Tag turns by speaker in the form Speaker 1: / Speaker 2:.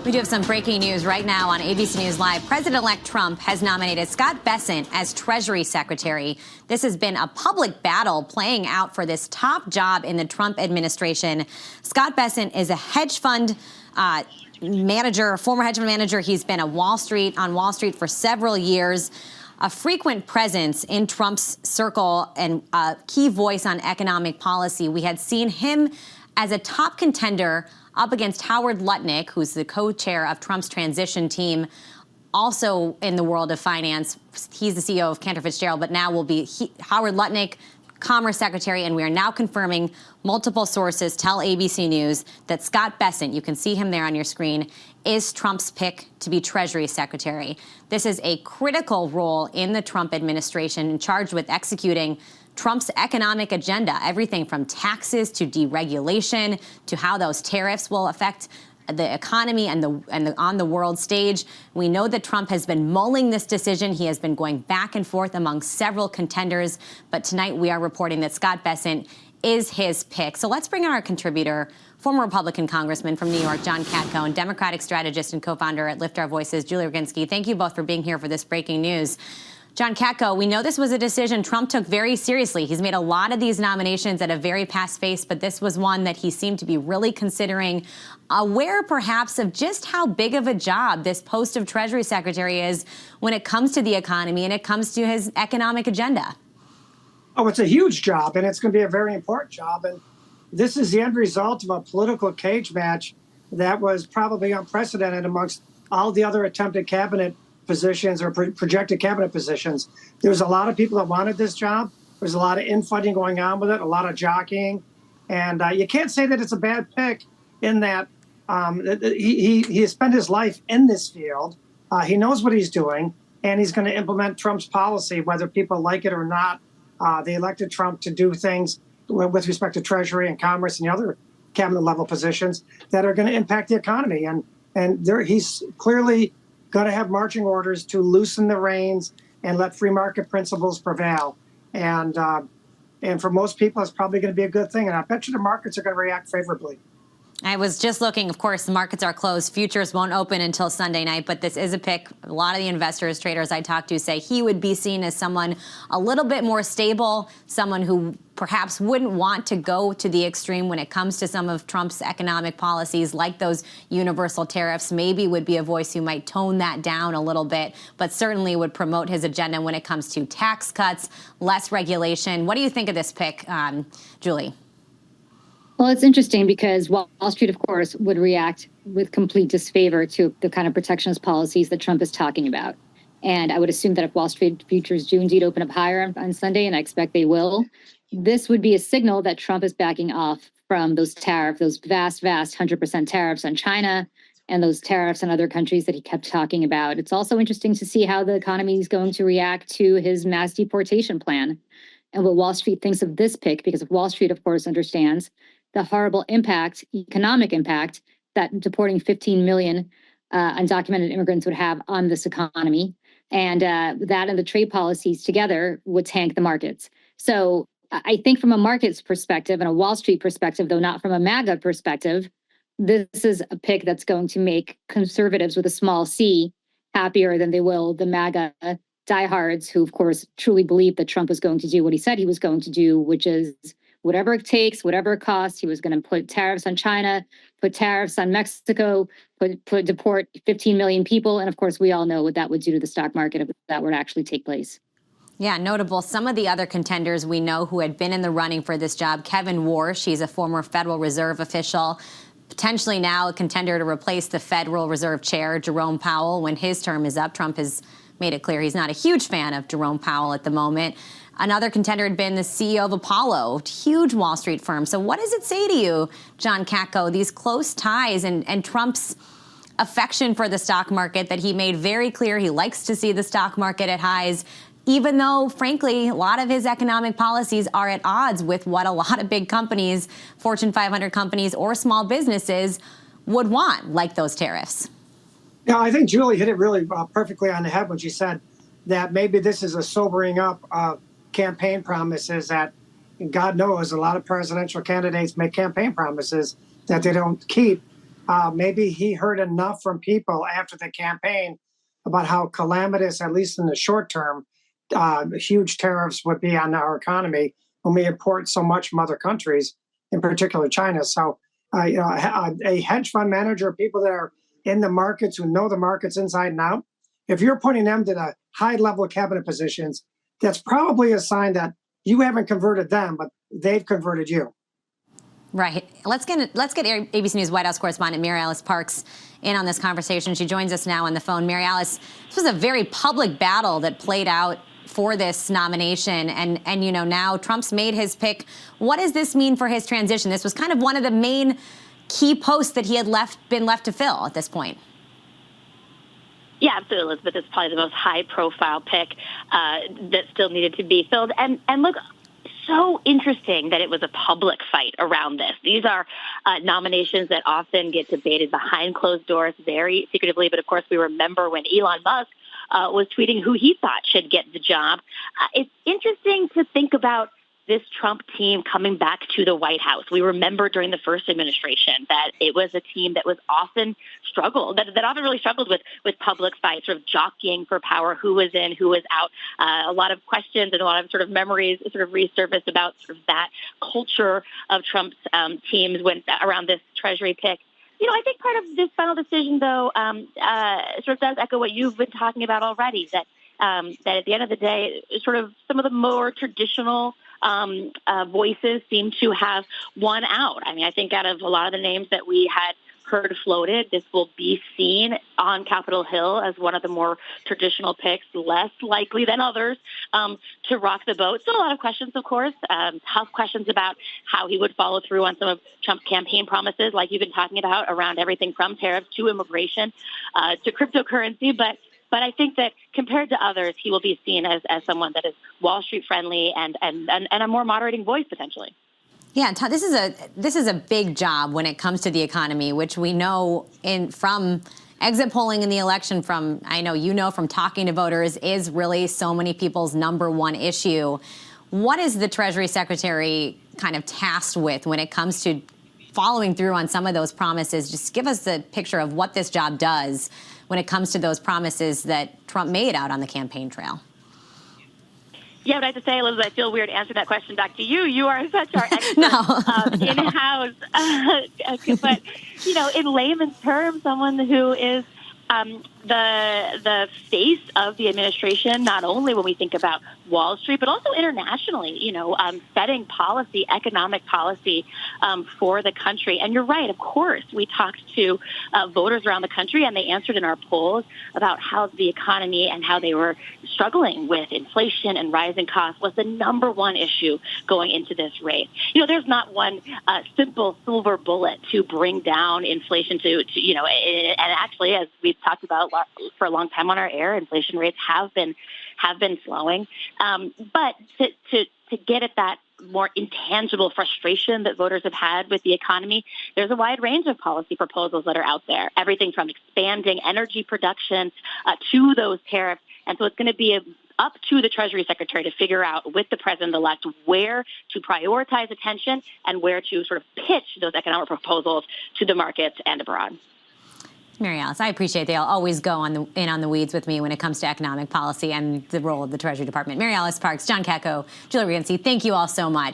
Speaker 1: We do have some breaking news right now on ABC News Live. President-elect Trump has nominated Scott Bessent as Treasury Secretary. This has been a public battle playing out for this top job in the Trump administration. Scott Bessent is a hedge fund manager, a former hedge fund manager. He's been on Wall Street for several years, a frequent presence in Trump's circle and a key voice on economic policy. We had seen him as a top contender up against Howard Lutnick, who's the co-chair of Trump's transition team, also in the world of finance. He's the CEO of Cantor Fitzgerald, but now will be Howard Lutnick, Commerce Secretary, and we are now confirming, multiple sources tell ABC News that Scott Bessent, you can see him there on your screen, is Trump's pick to be Treasury Secretary. This is a critical role in the Trump administration, charged with executing Trump's economic agenda, everything from taxes to deregulation to how those tariffs will affect the economy and on the world stage. We know that Trump has been mulling this decision. He has been going back and forth among several contenders. But tonight we are reporting that Scott Bessent is his pick. So let's bring in our contributor, former Republican Congressman from New York, John Katko, and Democratic strategist and co-founder at Lift Our Voices, Julie Roginski. Thank you both for being here for this breaking news. John Katko, we know this was a decision Trump took very seriously. He's made a lot of these nominations at a very fast pace, but this was one that he seemed to be really considering, aware perhaps of just how big of a job this post of Treasury Secretary is when it comes to the economy and it comes to his economic agenda.
Speaker 2: Oh, it's a huge job, and it's going to be a very important job. And this is the end result of a political cage match that was probably unprecedented amongst all the other attempted cabinet positions or projected cabinet positions. There was a lot of people that wanted this job. There's a lot of infighting going on with it, a lot of jockeying. And you can't say that it's a bad pick in that he has spent his life in this field. He knows what he's doing, and he's going to implement Trump's policy, whether people like it or not. They elected Trump to do things with respect to Treasury and Commerce and the other cabinet level positions that are going to impact the economy. And he's clearly going to have marching orders to loosen the reins and let free market principles prevail. And for most people, it's probably going to be a good thing. And I bet you the markets are going to react favorably.
Speaker 1: I was just looking, of course, the markets are closed. Futures won't open until Sunday night, but this is a pick. A lot of the investors, traders I talked to say he would be seen as someone a little bit more stable, someone who perhaps wouldn't want to go to the extreme when it comes to some of Trump's economic policies, like those universal tariffs. Maybe would be a voice who might tone that down a little bit, but certainly would promote his agenda when it comes to tax cuts, less regulation. What do you think of this pick, Julie?
Speaker 3: Well, it's interesting because Wall Street, of course, would react with complete disfavor to the kind of protectionist policies that Trump is talking about. And I would assume that if Wall Street futures do indeed open up higher on Sunday, and I expect they will, this would be a signal that Trump is backing off from those tariffs, those vast 100% tariffs on China and those tariffs on other countries that he kept talking about. It's also interesting to see how the economy is going to react to his mass deportation plan and what Wall Street thinks of this pick, because Wall Street, of course, understands the horrible impact, economic impact, that deporting 15 million undocumented immigrants would have on this economy. And that and the trade policies together would tank the markets. So I think from a markets perspective and a Wall Street perspective, though not from a MAGA perspective, this is a pick that's going to make conservatives with a small c happier than they will the MAGA diehards who, of course, truly believe that Trump was going to do what he said he was going to do, which is whatever it takes, whatever it costs. He was going to put tariffs on China, put tariffs on Mexico, deport 15 million people. And of course, we all know what that would do to the stock market if that were to actually take place.
Speaker 1: Yeah, notable. Some of the other contenders we know who had been in the running for this job, Kevin Warsh, he's a former Federal Reserve official, potentially now a contender to replace the Federal Reserve Chair, Jerome Powell, when his term is up. Trump has made it clear he's not a huge fan of Jerome Powell at the moment. Another contender had been the CEO of Apollo, huge Wall Street firm. So what does it say to you, John Katko, these close ties and Trump's affection for the stock market that he made very clear he likes to see the stock market at highs, even though, frankly, a lot of his economic policies are at odds with what a lot of big companies, Fortune 500 companies or small businesses would want, like those tariffs?
Speaker 2: Yeah, I think Julie hit it really perfectly on the head when she said that maybe this is a sobering up of campaign promises that, God knows, a lot of presidential candidates make campaign promises that they don't keep. maybe he heard enough from people after the campaign about how calamitous, at least in the short term, huge tariffs would be on our economy when we import so much from other countries, in particular China. So, a hedge fund manager, people that are in the markets, who know the markets inside and out, if you're putting them to the high level cabinet positions, that's probably a sign that you haven't converted them, but they've converted you.
Speaker 1: Right. Let's get ABC News White House correspondent Mary Alice Parks in on this conversation. She joins us now on the phone. Mary Alice, this was a very public battle that played out for this nomination. And you know, now Trump's made his pick. What does this mean for his transition? This was kind of one of the main key posts that he had been left to fill at this point.
Speaker 4: Yeah, absolutely, Elizabeth. It's probably the most high-profile pick that still needed to be filled. And look, so interesting that it was a public fight around this. These are nominations that often get debated behind closed doors very secretively. But, of course, we remember when Elon Musk was tweeting who he thought should get the job. It's interesting to think about this Trump team coming back to the White House. We remember during the first administration that it was a team that was often often really struggled with public fights, sort of jockeying for power, who was in, who was out. A lot of questions and a lot of sort of memories sort of resurfaced about sort of that culture of Trump's teams around this Treasury pick. You know, I think part of this final decision, though, sort of does echo what you've been talking about already, that at the end of the day, sort of some of the more traditional voices seem to have won out. I mean, I think out of a lot of the names that we had heard floated, this will be seen on Capitol Hill as one of the more traditional picks, less likely than others to rock the boat. Still a lot of questions, of course, tough questions about how he would follow through on some of Trump's campaign promises, like you've been talking about, around everything from tariffs to immigration to cryptocurrency. But I think that compared to others, he will be seen as someone that is Wall Street friendly and a more moderating voice potentially.
Speaker 1: Yeah, this is a big job when it comes to the economy, which we know from exit polling in the election, from talking to voters, is really so many people's number one issue. What is the Treasury Secretary kind of tasked with when it comes to following through on some of those promises? Just give us the picture of what this job does when it comes to those promises that Trump made out on the campaign trail.
Speaker 4: Yeah, but I have to say, Elizabeth, I feel weird answering that question back to you. You are such our expert in-house. But, you know, in layman's terms, someone who is the face of the administration, not only when we think about Wall Street, but also internationally, setting policy, economic policy for the country. And you're right, of course, we talked to voters around the country, and they answered in our polls about how the economy and how they were struggling with inflation and rising costs was the number one issue going into this race. You know, there's not one simple silver bullet to bring down inflation to and actually, as we've talked about for a long time on our air, inflation rates have been slowing. But to get at that more intangible frustration that voters have had with the economy, there's a wide range of policy proposals that are out there, everything from expanding energy production to those tariffs. And so it's going to be up to the Treasury Secretary to figure out with the president-elect where to prioritize attention and where to sort of pitch those economic proposals to the markets and abroad.
Speaker 1: Mary Alice, I appreciate they'll always go in on the weeds with me when it comes to economic policy and the role of the Treasury Department. Mary Alice Parks, John Kakko, Julie Rienzi, thank you all so much.